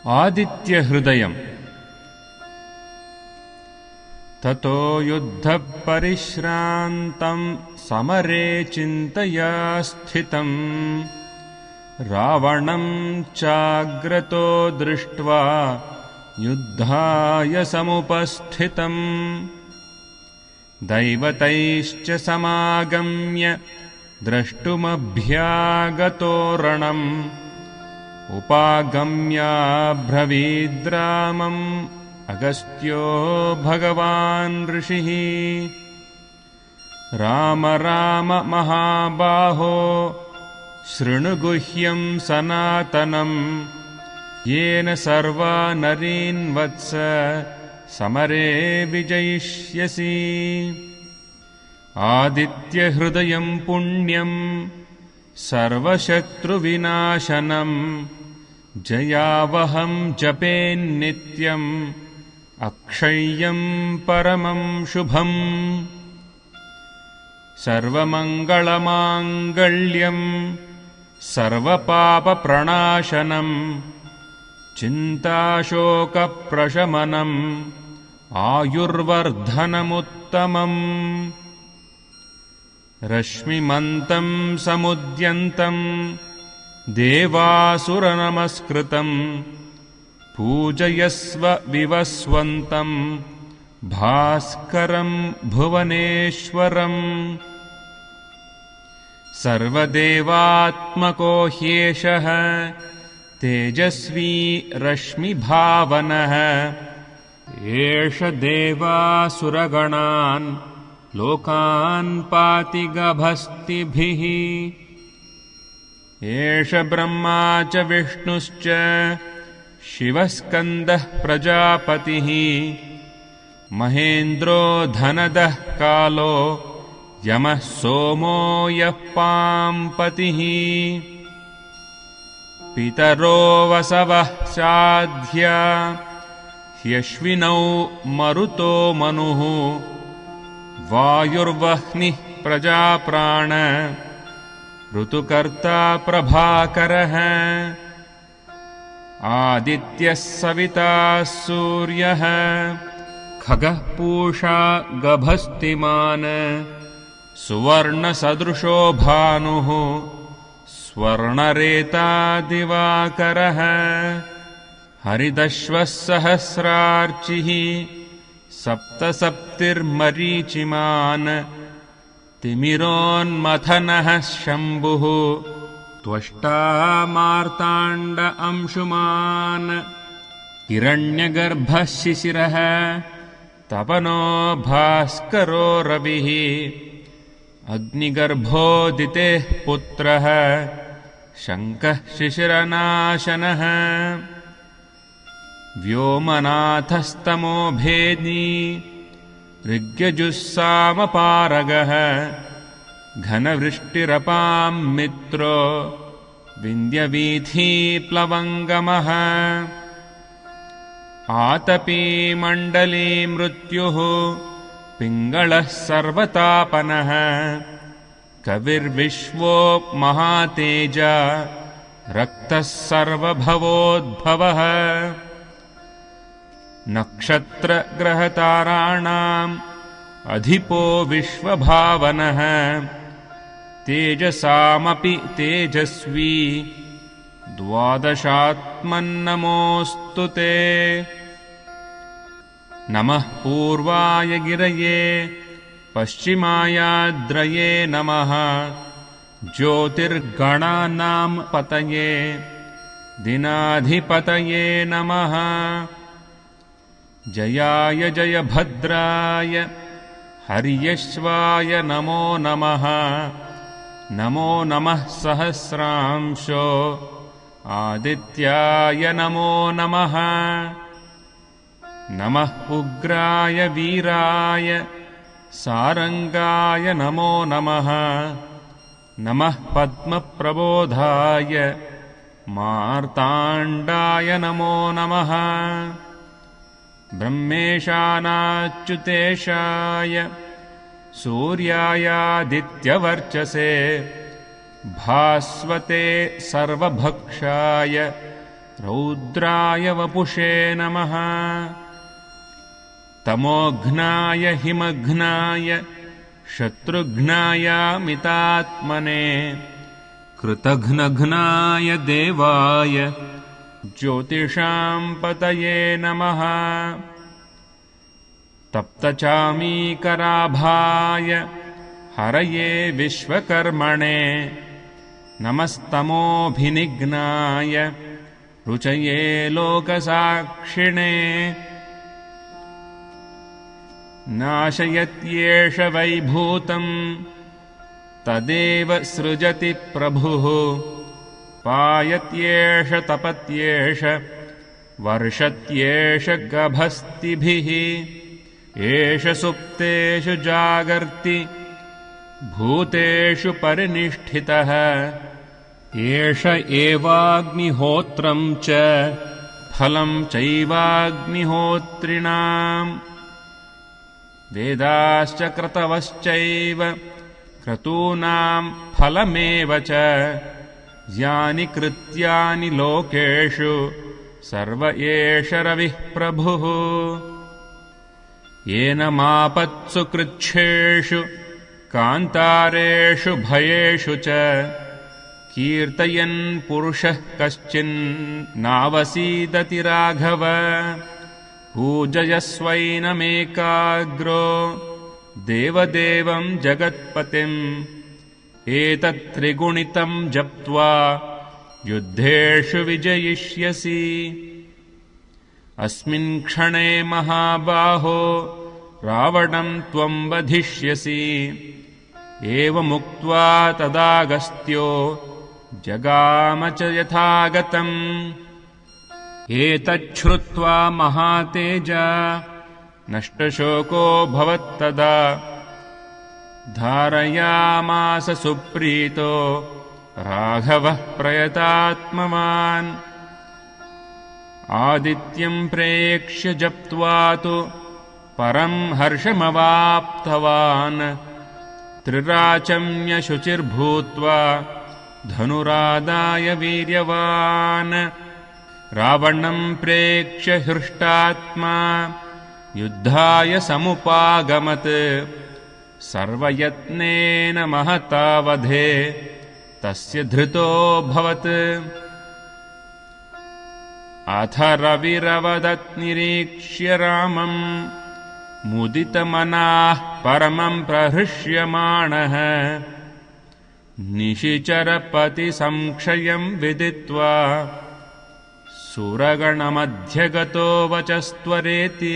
आदित्यहृदयम्। ततो युद्धपरिश्रान्तं समरे चिन्तया स्थितं रावणं चाग्रतो दृष्ट्वा युद्धाय समुपस्थितम्। दैवतैश्च समागम्य द्रष्टुमभ्यागतो रणम् उपागम्याब्रवीद्रामम् अगस्त्यो भगवान् ऋषिः। राम राम महाबाहो शृणु गुह्यं सनातनम् येन सर्वा नरीन् वत्स समरे विजयिष्यसि। आदित्यहृदयं पुण्यं सर्वशत्रुविनाशनं जयावहं जपेन्नित्यम् अक्षय्यं परमं शुभम्। सर्वमङ्गलमाङ्गल्यं सर्वपापप्रणाशनं चिन्ताशोकप्रशमनम् आयुर्वर्धनमुत्तमम्। रश्मिमन्तं समुद्यन्तं देवासुरनमस्कृतं पूजयस्व विवस्वन्तं भास्करं भुवनेश्वरम्। सर्वदेवात्मको ह्येषः तेजस्वी रश्मिभावनः एष देवासुरगणान् लोकान् पाति गभस्तिभिः। एष ब्रह्मा च विष्णुश्च शिवस्कन्दः प्रजापतिः महेन्द्रो धनदः कालो यमः सोमो यः पाम्पतिः। पितरो वसवः साध्या ह्यश्विनौ मरुतो मनुः वायुर्वह्निः प्रजाप्राण ऋतुकर्ता प्रभाकरः। आदित्यः सविता सूर्यः खगः पूषा गभस्तिमान् सुवर्णसदृशो भानुः स्वर्णरेता दिवाकरः। हरिदश्वः सहस्रार्चिः सप्तसप्तिर्मरीचिमान् तिमिरोन्मथनः शम्भुः त्वष्टा मार्ताण्ड अंशुमान्। हिरण्यगर्भः शिशिरः तपनो भास्करो रविः अग्निगर्भोदितेः पुत्रः शङ्कः शिशिरनाशनः। व्योमनाथस्तमो भेदी ऋग्यजुस्सामपारगः घनवृष्टिरपां मित्रो विन्द्यवीथीप्लवङ्गमः। आतपी मण्डली मृत्युः पिङ्गळः सर्वतापनः कविर्विश्वो महातेजा रक्तः सर्वभवोद्भवः। नक्षत्रग्रहताराणाम् अधिपो विश्वभावनः तेजसामपि तेजस्वी द्वादशात्मन्नमोऽस्तु ते। नमः पूर्वाय गिरये पश्चिमायाद्रये नमः ज्योतिर्गणानां पतये दिनाधिपतये नमः। जयाय जयभद्राय हर्यश्वाय नमो नमः। नमो नमः सहस्रांशो आदित्याय नमो नमः। नमः उग्राय वीराय सारंगाय नमो नमः। नमः पद्मप्रबोधाय मार्ताण्डाय नमो नमः। ब्रह्मेशानाच्युतेशाय सूर्यायादित्यवर्चसे भास्वते सर्वभक्षाय रौद्राय वपुषे नमः तमोघ्नाय हिमघ्नाय शत्रुघ्नायामितात्मने कृतघ्नघ्नाय देवाय ज्योतिषां पतये नमः तप्तचामीकराभाय हरये विश्वकर्मणे नमस्तमोभिनिघ्नाय रुचये लोकसाक्षिणे नाशयत्येष वैभूतम् तदेव सृजति प्रभुः पायत्येष तपत्येष वर्षत्येष गभस्तिभिः एष सुप्तेषु जागर्ति भूतेषु परिनिष्ठितः एष एवाग्निहोत्रं च फलं चैवाग्निहोत्रिणाम् वेदाश्च क्रतवश्चैव क्रतूनां फलमेव च यानि कृत्यानि लोकेषु सर्व एष रविः प्रभुः येन मापत्सु कृच्छ्रेषु कान्तारेषु भयेषु च कीर्तयन् पुरुषः कश्चिन्नावसीदति राघव पूजयस्वैनमेकाग्रो देवदेवं जगत्पतिम् एतत्त्रिगुणितं जप्त्वा युद्धेषु विजयिष्यसि अस्मिन् क्षणे महाबाहो रावणं त्वं वधिष्यसि एवमुक्त्वा तदागस्त्यो जगाम च यथागतम् एतच्छ्रुत्वा महातेजा नष्टशोको भवत्तदा धारयामास सुप्रीतो राघवः प्रयतात्मवान् आदित्यं प्रेक्ष्य जप्त्वा तु परं हर्षमवाप्तवान् त्रिराचम्य शुचिर्भूत्वा धनुरादाय वीर्यवान् रावणं प्रेक्ष्य हृष्टात्मा युद्धाय समुपागमत् सर्वयत्नेन महता वधे तस्य धृतोऽभवत् अथ रविरवदत् निरीक्ष्य रामम् मुदितमनाः परमं प्रहृष्यमाणः निशिचरपतिसंक्षयं विदित्वा सुरगणमध्यगतो वचस्त्वरेति